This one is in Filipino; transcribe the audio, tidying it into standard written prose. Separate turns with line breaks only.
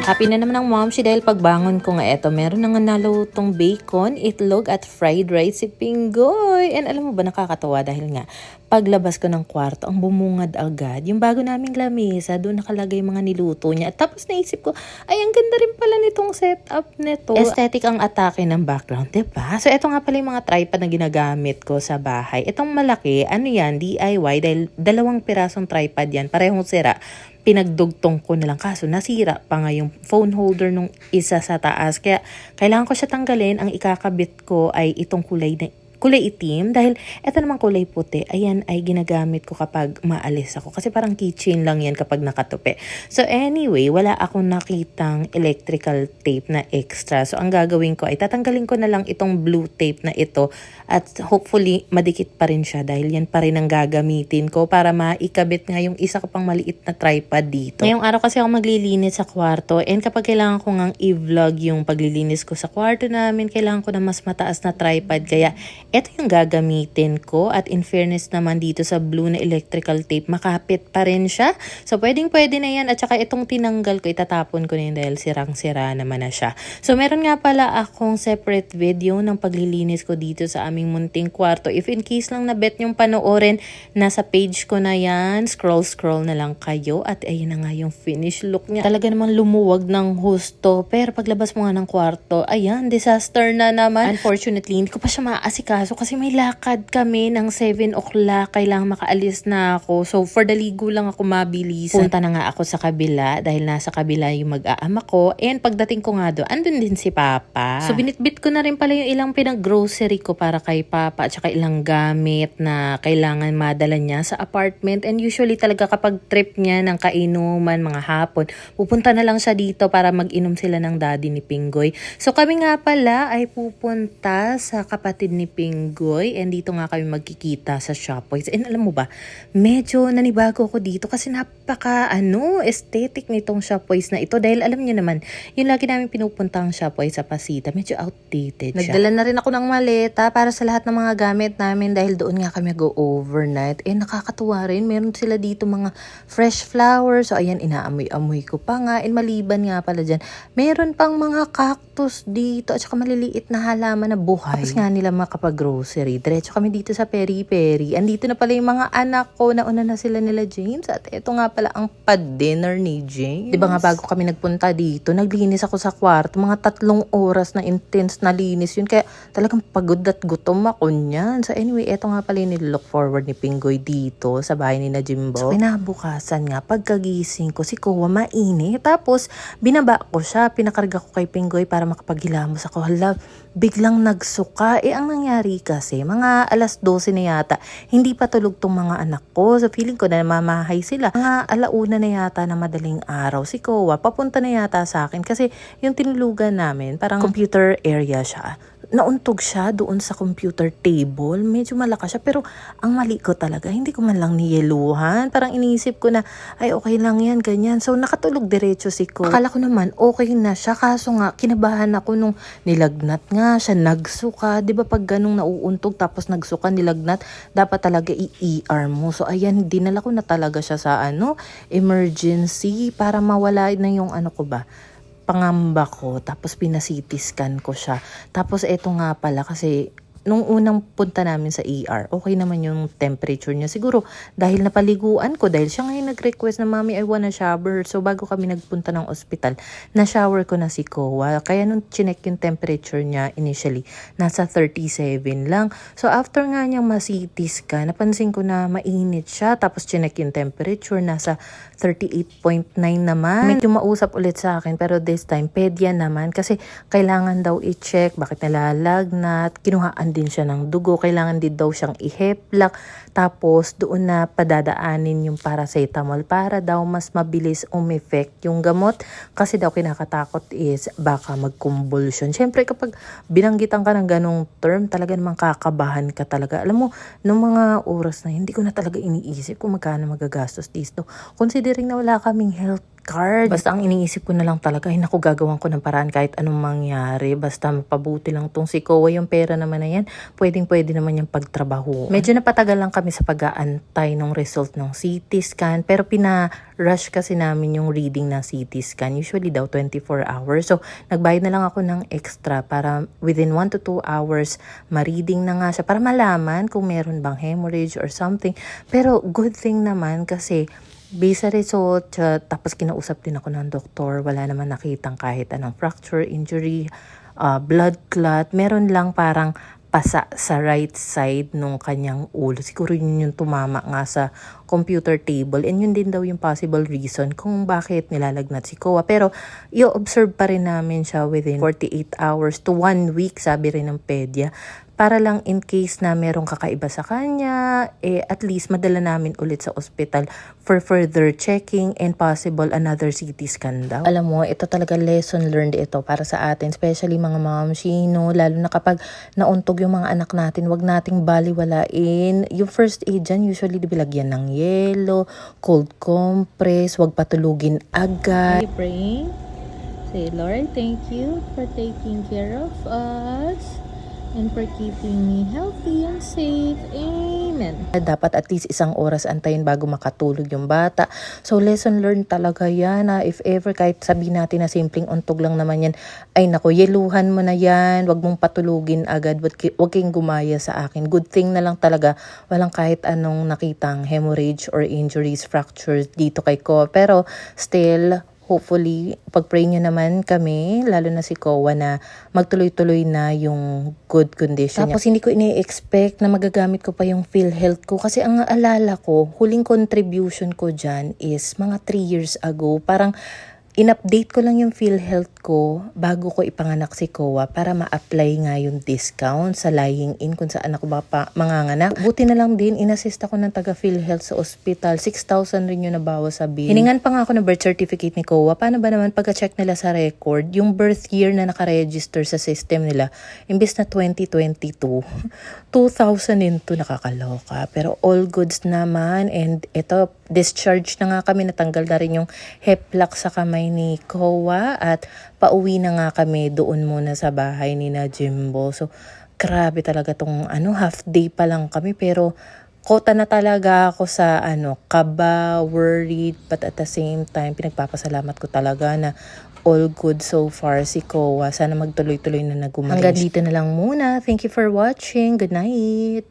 Happy na naman ang momshi dahil pagbangon ko nga eto, meron na nga nalutong bacon, itlog at fried rice si Pinggoy. And alam mo ba, nakakatawa dahil nga paglabas ko ng kwarto, ang bumungad agad. Yung bago naming lamesa, doon nakalagay mga niluto niya. At tapos naisip ko, ay ang ganda rin pala nitong setup nito. Aesthetic ang atake ng background, diba? So eto nga pala yung mga tripod na ginagamit ko sa bahay. Itong malaki, ano yan, DIY dahil 2 pirasong tripod yan, parehong sira. Pinagdugtong ko na lang kaso nasira pa nga yung phone holder nung isa sa taas. Kaya kailangan ko siya tanggalin. Ang ikakabit ko ay itong kulay itim dahil eto naman kulay puti. Ayan ay ginagamit ko kapag maalis ako. Kasi parang keychain lang yan kapag nakatupi. So anyway, wala akong nakitang electrical tape na extra. So ang gagawin ko ay tatanggalin ko na lang itong blue tape na ito at hopefully madikit pa rin siya dahil yan pa rin ang gagamitin ko para maikabit nga yung isa ko pang maliit na tripod dito. Ngayong araw kasi ako maglilinis sa kwarto and kapag kailangan ko ngang i-vlog yung paglilinis ko sa kwarto namin, kailangan ko na mas mataas na tripod kaya ito yung gagamitin ko at in fairness naman dito sa blue na electrical tape, makapit pa rin siya. So pwede na yan at saka itong tinanggal ko, itatapon ko na yun dahil sirang-sira naman na siya. So meron nga pala akong separate video ng paglilinis ko dito sa aming munting kwarto. If in case lang na bet yung panoorin, nasa page ko na yan. Scroll na lang kayo at ayun na nga yung finish look niya. Talaga namang lumuwag ng husto. Pero paglabas mo nga ng kwarto, ayan, disaster na naman. Unfortunately, hindi ko pa siya maasikaso kasi may lakad kami ng 7 o'clock. Kailangan makaalis na ako. So, for the ligo lang ako mabilisan. Punta na nga ako sa kabila dahil nasa kabila yung mag-aama ko. And pagdating ko nga doon, andun din si Papa. So, binitbit ko na rin pala yung ilang pinag-grocery ko para kay Papa at saka ilang gamit na kailangan madala niya sa apartment. And usually talaga kapag trip niya ng kainuman, mga hapon, pupunta na lang siya dito para mag-inom sila ng daddy ni Pinggoy. So, kami nga pala ay pupunta sa kapatid ni Pinggoy. And dito nga kami magkikita sa Shopwise. And alam mo ba, medyo nanibago ako dito kasi aesthetic nitong Shopwise na ito. Dahil alam niyo naman, yung lagi namin pinupuntang Shopwise sa Pasita, medyo outdated siya. Nagdala na rin ako ng maleta para sa lahat ng mga gamit namin dahil doon nga kami go-overnight. And nakakatuwa rin, meron sila dito mga fresh flowers. So ayan, inaamoy-amoy ko pa nga. And maliban nga pala dyan, meron pang mga cactus dito at saka maliliit na halaman na buhay. Tapos nga nila makapag-grocery. Diretso kami dito sa peri-peri. Andito na pala yung mga anak ko. Nauna na sila nila James. At eto nga pala ang pa-dinner ni James. Diba nga bago kami nagpunta dito, naglinis ako sa kwarto. Mga 3 oras na intense na linis yun. Kaya talagang pagod at gutom ako niyan. So anyway, eto nga pala yung nilook forward ni Pinggoy dito sa bahay ni na Jimbo. So kinabukasan nga, pagkagising ko, si Kowa mainit. Tapos binaba ko siya. Pinakarga ko kay Pinggoy para makapaghilamos ako. Hala, biglang nagsuka. Ang nangyari kasi, mga 12:00 na yata, hindi pa tulog tong mga anak ko. So feeling ko na mamahay sila. Mga 1:00 na yata na madaling araw. Si Kowa, papunta na yata sa akin kasi yung tinulugan namin, parang computer area siya. Nauntog siya doon sa computer table. Medyo malakas siya. Pero ang mali ko talaga, hindi ko man lang niyeluhan. Parang iniisip ko na, ay okay lang yan, ganyan. So nakatulog diretso si Ko. Akala ko naman, okay na siya. Kaso nga, kinabahan ako nung nilagnat nga siya, nagsuka. Diba pag ganong nauuntog tapos nagsuka, nilagnat, dapat talaga i-ER mo. So ayan, dinala ko na talaga siya sa emergency para mawala na yung pangamba ko, tapos pina-CT scan ko siya. Tapos eto nga pala kasi nung unang punta namin sa ER, okay naman yung temperature niya. Siguro dahil napaliguan ko, dahil siya ngayon nag-request na mami I wanna shower. So bago kami nagpunta ng ospital, na-shower ko na si Kowa. Kaya nung chinek yung temperature niya initially, nasa 37 lang. So after nga niyang ma-CT scan, napansin ko na mainit siya. Tapos chinek yung temperature, nasa 38.9 naman. Medyo mausap ulit sa akin, pero this time, pedya naman. Kasi kailangan daw i-check bakit nalalagnat. Kinuhaan din siya ng dugo. Kailangan din daw siyang i-heplak. Tapos doon na padadaanin yung paracetamol para daw mas mabilis umeffect yung gamot. Kasi daw kinakatakot is baka mag-convulsion. Siyempre kapag binanggitan ka ng ganong term, talaga namang kakabahan ka talaga. Alam mo, nung mga oras na hindi ko na talaga iniisip kung magkano magagastos dito. Considering na wala kaming health card. Basta ang iniisip ko na lang talaga, ay naku, gagawan ko ng paraan kahit anong mangyari. Basta mapabuti lang tong si Kowa, yung pera naman na yan, pwede naman yung pagtrabaho. Medyo napatagal lang kami sa pag-aantay ng result ng CT scan, pero pina-rush kasi namin yung reading ng CT scan. Usually daw 24 hours. So, nagbayad na lang ako ng extra para within 1 to 2 hours, ma-reading na nga siya para malaman kung meron bang hemorrhage or something. Pero good thing naman kasi based sa result, tapos kinausap din ako ng doktor, wala naman nakitang kahit anong fracture, injury, blood clot. Meron lang parang pasa sa right side nung kanyang ulo. Siguro yun yung tumama nga sa computer table, and yun din daw yung possible reason kung bakit nilalagnat si Kowa. Pero i-observe pa rin namin siya within 48 hours to 1 week, sabi rin ng pedya, para lang in case na merong kakaiba sa kanya, at least madala namin ulit sa ospital for further checking and possible another CT scan daw. Alam mo, ito talaga lesson learned ito para sa atin, especially mga mamshino, lalo na kapag nauntog yung mga anak natin, wag nating baliwalain. Yung first aid dyan, usually dibilagyan ng yelo, cold compress, wag patulugin agad.
Are you praying? Say, Lord, thank you for taking care of us and for keeping me healthy and safe. Amen.
Dapat at least 1 oras antayin bago makatulog yung bata. So, lesson learned talaga yan, na if ever, kahit sabihin natin na simpleng untog lang naman yan, ay nako, yeluhan mo na yan, wag mong patulugin agad, wag kayong gumaya sa akin. Good thing na lang talaga, walang kahit anong nakitang hemorrhage or injuries, fractures dito kay Ko. Pero still, hopefully, pag-pray nyo naman kami, lalo na si Kowa, na magtuloy-tuloy na yung good condition. Tapos hindi ko ini-expect na magagamit ko pa yung PhilHealth ko. Kasi ang alala ko, huling contribution ko dyan is mga 3 years ago. Parang in-update ko lang yung PhilHealth ko bago ko ipanganak si Kowa para ma-apply nga yung discount sa lying in kung saan ako manganganak. Buti na lang din, inassist ako ng taga PhilHealth sa ospital. 6,000 rin yung nabawas sa bill. Hiningan pa nga ako ng birth certificate ni Kowa. Paano ba naman pagka-check nila sa record, yung birth year na nakaregister sa system nila, imbes na 2022, 2002, nakakaloka. Pero all goods naman, and ito, discharge na nga kami, natanggal na rin yung heplak sa kamay ni Kowa, at pauwi na nga kami doon muna sa bahay ni na Jimbo. So, grabe talaga tong half day pa lang kami, pero kota na talaga ako sa kaba, worried, but at the same time, pinagpapasalamat ko talaga na all good so far si Kowa. Sana magtuloy-tuloy na nagumaling. Hanggang dito na lang muna. Thank you for watching. Good night.